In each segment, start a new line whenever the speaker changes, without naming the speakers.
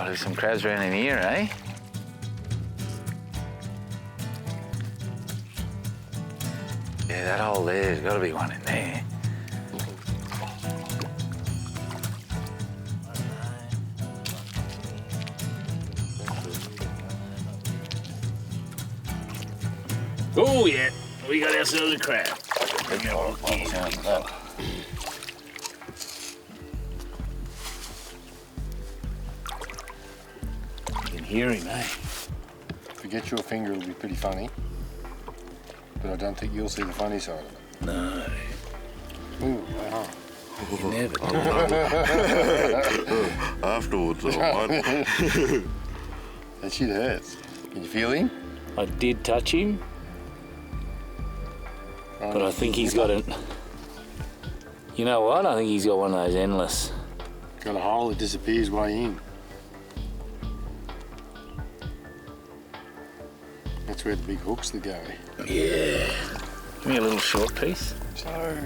Oh, there's some crabs around in here, eh? Yeah, that hole there's got to be one in there. Oh yeah, we got ourselves a crab. You can hear him, eh?
If you get your finger, it'll be pretty funny. But I don't think you'll see the funny side of it.
No.
Ooh, wow.
You never do.
Afterwards, I might.
That shit hurts. Can you feel him?
I did touch him, but I think he's got it. You know what? I think he's got one of those endless.
Got a hole that disappears way in. That's where the big hooks that go.
Yeah. Give me a little short piece.
So,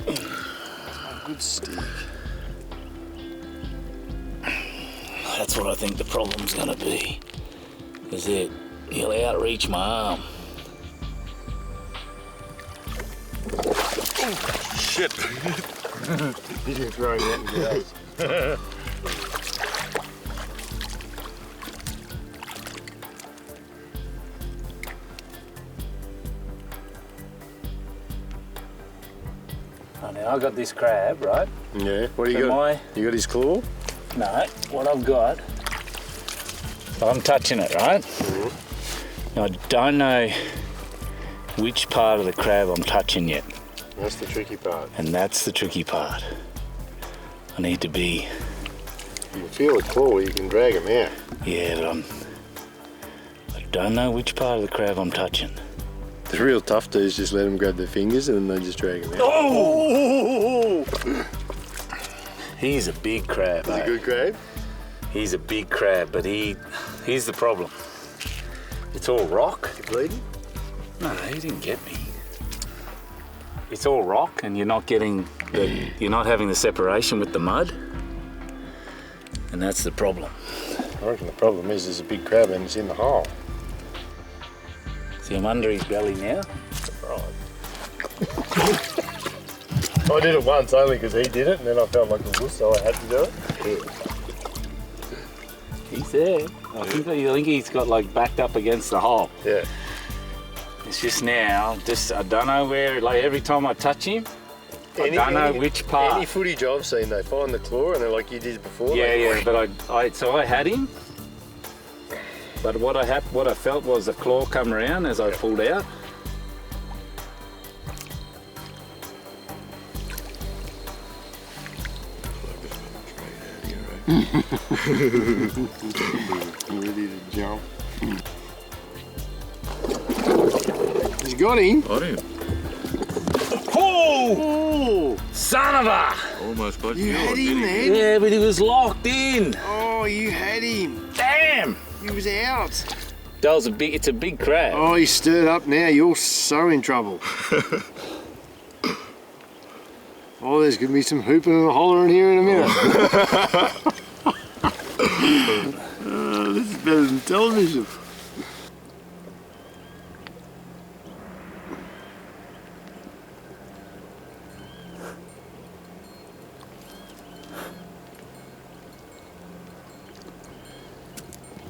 it's a good stick.
That's what I think the problem's gonna be. Is it? He'll outreach my arm.
Shit.
He's gonna throw it out and get us.
Oh, now I got this crab, right?
Yeah, what do you
So
got? You got his claw?
No, what I've got, I'm touching it, right?
Mm-hmm.
Now, I don't know which part of the crab I'm touching yet,
That's the tricky part.
and that's the tricky part. I need to be,
You can feel the claw, you can drag him out.
yeah, but I don't know which part of the crab I'm touching.
The real tough dudes just let them grab their fingers and then they just drag him out.
Oh! He's a big crab,
Is it a good crab?
He's a big crab, but here's the problem. It's all rock.
You bleeding?
No, he didn't get me. It's all rock, and you're not having the separation with the mud, and that's the problem.
I reckon the problem is there's a big crab and it's in the hole.
See, I'm under his belly now.
Right. I did it once only because he did it and then I felt like a wuss, so I had to do it.
He's there. I think he's got like backed up against the hole.
Yeah.
It's just now, I don't know where. Like every time I touch him, I don't know which part.
Any footage I've seen, they find the claw and they're like you did before.
Yeah, but I had him. But what I felt was the claw come around as I pulled out.
Ready to jump. He's got him.
Got him.
Oh! Son of a!
Almost got
You
you.
had
didn't
him
he?
then.
Yeah, but he was locked in.
Oh, you had him.
Damn!
He was out.
It's a big crab.
Oh, he's stirred up now. You're so in trouble. Oh, there's going to be some hooping and hollering here in a minute. This is better than television.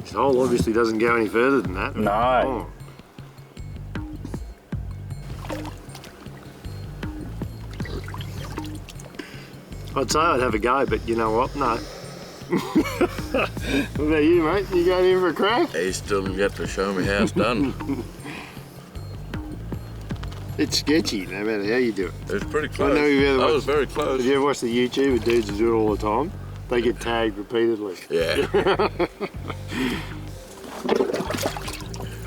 This hole obviously doesn't go any further than that.
No.
Oh. I'd say I'd have a go, but you know what? No. What about you, mate? You going in for a crack?
He still yet to show me how it's done.
It's sketchy, no matter how you do it.
It was pretty close.
I know you've ever
I was
watched-
very close.
Have you ever watched the YouTuber dudes who do it all the time? They get tagged repeatedly.
Yeah.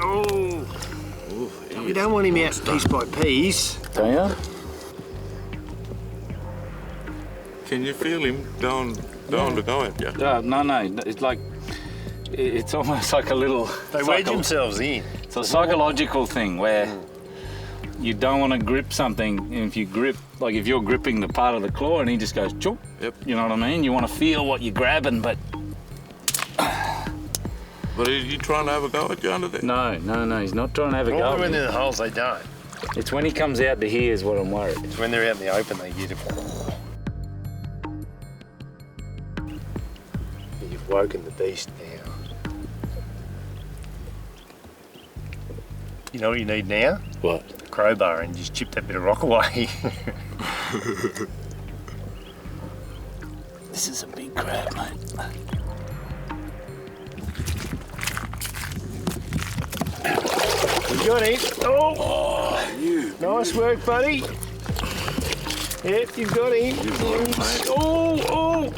Oh!
Ooh,
We don't want him out piece by piece.
Don't you?
Can you feel him going to go at you?
No. It's like, it's almost like a little.
They wedge themselves in.
It's a psychological thing where you don't want to grip something, and if you grip, like if you're gripping the part of the claw and he just goes choop.
Yep.
You know what I mean? You want to feel what you're grabbing, but
But is he trying to have a go at you under there?
No, he's not trying to have a go.
Normally
at
when
me.
they're in the holes, they don't.
It's when he comes out to here is what I'm worried.
It's when they're out in the open, they get it. You've woken the beast now. You know what you need now?
What?
A crowbar, and just chip that bit of rock away.
This is a big crab, mate.
You got it. Oh, you. Nice work, buddy. Yep, you've got him. Oh.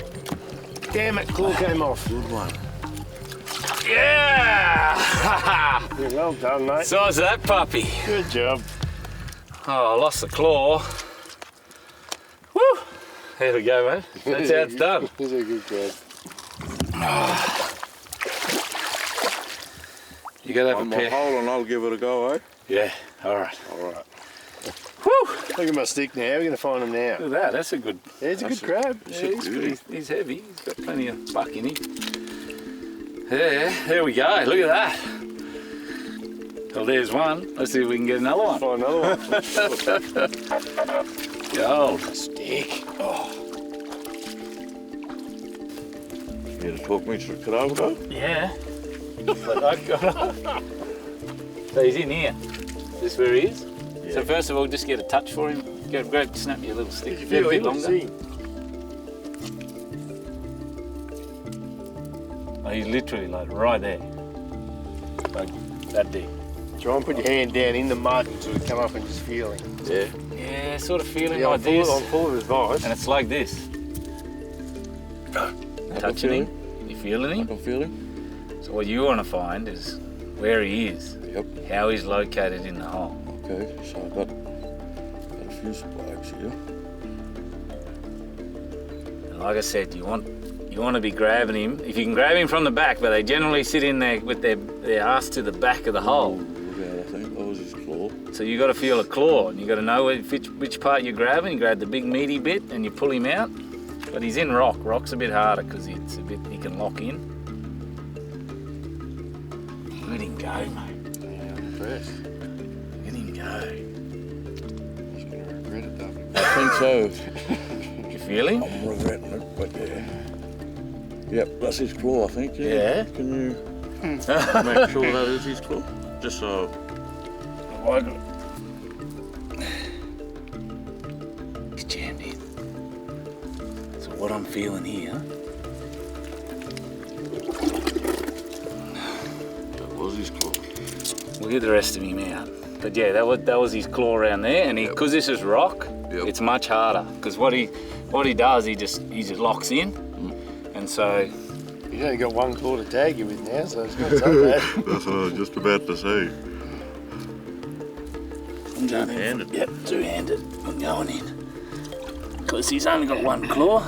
Damn it, claw came off.
Good one.
Yeah!
Yeah, well done, mate.
Size of that puppy.
Good job.
Oh, I lost the claw. Woo! There we go, mate. That's how it's done.
He's a good crab.
You gotta have
One
a
more
pair.
hole and I'll give it a go, eh?
Yeah, all right.
All right.
Woo!
Look at my stick now. We're going to find him now.
Look at that. That's a good.
Yeah, he's a good crab.
Yeah, he's heavy. He's got plenty of buck in him. Yeah, there we go. Look at that. Well, there's one. Let's see if we can get another one.
Find another one.
Gold.
Stick.
You to talk me to the crowd,
Yeah. But I've got. So he's in here. Is this where he is?
Yeah.
So first of all, just get a touch for him. Go grab, snap me a little stick.
You
Get a
feel
bit
him?
longer.
See?
Oh, he's literally like right there. Like that deep.
Try and put your hand down in the mud and sort of come up and just feel him.
Yeah.
Yeah, sort of feeling
Yeah,
like this.
I'm full of advice.
And it's like this. Touching him. You feeling
I
him?
can feel him.
So what you want to find is where he is.
Yep.
How he's located in the hole.
Okay, so I've got a few spikes here.
And like I said, you want to be grabbing him. If you can grab him from the back, but they generally sit in there with their ass to the back of the hole.
Look out, I think that was his claw.
So you got to feel a claw, and you got to know which part you're grabbing. You grab the big meaty bit, and you pull him out. But he's in rock. Rock's a bit harder because he can lock in. Let him go, mate.
Yeah, I'm impressed.
Let him go.
He's going to regret it, though.
I think so.
You feel him?
I'm regretting it, but yeah. Yep, that's his claw, I think.
Yeah.
Can you make sure that is his claw? Just so.
He's jammed in. So what I'm feeling here,
That was his claw.
we'll get the rest of him out. But yeah, that was his claw around there, and because this is rock, it's much harder. Because what he does, he just locks in, and so
You've only got one claw to tag you with now, so it's not so bad.
That's what I was just about to say.
I'm going in.
Two-handed.
Yep, two-handed. I'm going in. Because he's only got one claw,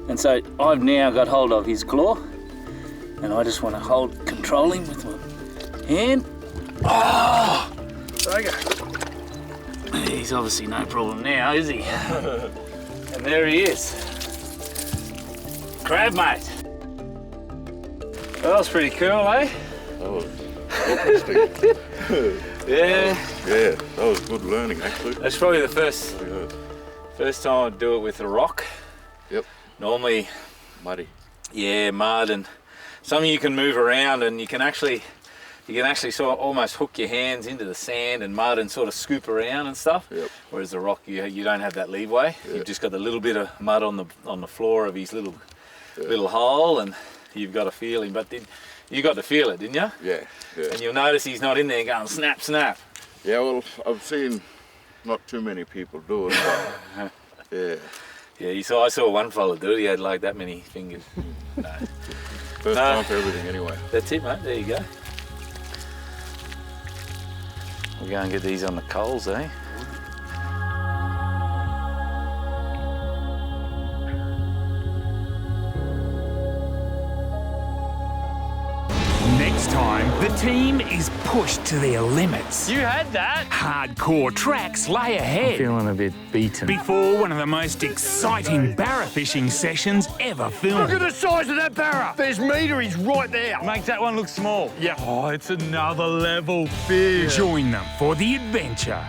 and so I've now got hold of his claw, and I just want to control him with my hand. Oh!
Okay.
He's obviously no problem now, is he? And there he is. Crab, mate. That was pretty cool, eh?
That was interesting.
Yeah.
Yeah, that was good learning actually.
That's probably the first time I'd do it with a rock.
Yep.
Normally,
Muddy.
yeah, mud, and some you can move around, and you can actually sort of almost hook your hands into the sand and mud and sort of scoop around and stuff.
Yep.
Whereas the rock, you don't have that leeway.
Yeah.
You've just got the little bit of mud on the floor of his little hole, and you've got to feel him. But you got to feel it, didn't you?
Yeah, yeah.
And you'll notice he's not in there going snap, snap.
Yeah, well, I've seen not too many people do it, but yeah.
Yeah, I saw one fella do it. He had like that many fingers. No.
First time for everything anyway.
That's it, mate. There you go. We'll go and get these on the coals, eh?
Next time, the team is pushed to their limits.
You had that.
Hardcore tracks lay ahead.
Feeling a bit beaten.
Before one of the most exciting barra fishing sessions ever filmed.
Look at the size of that barra. There's meteries right there.
Makes that one look small.
Yeah.
Oh, it's another level fish.
Join them for the adventure.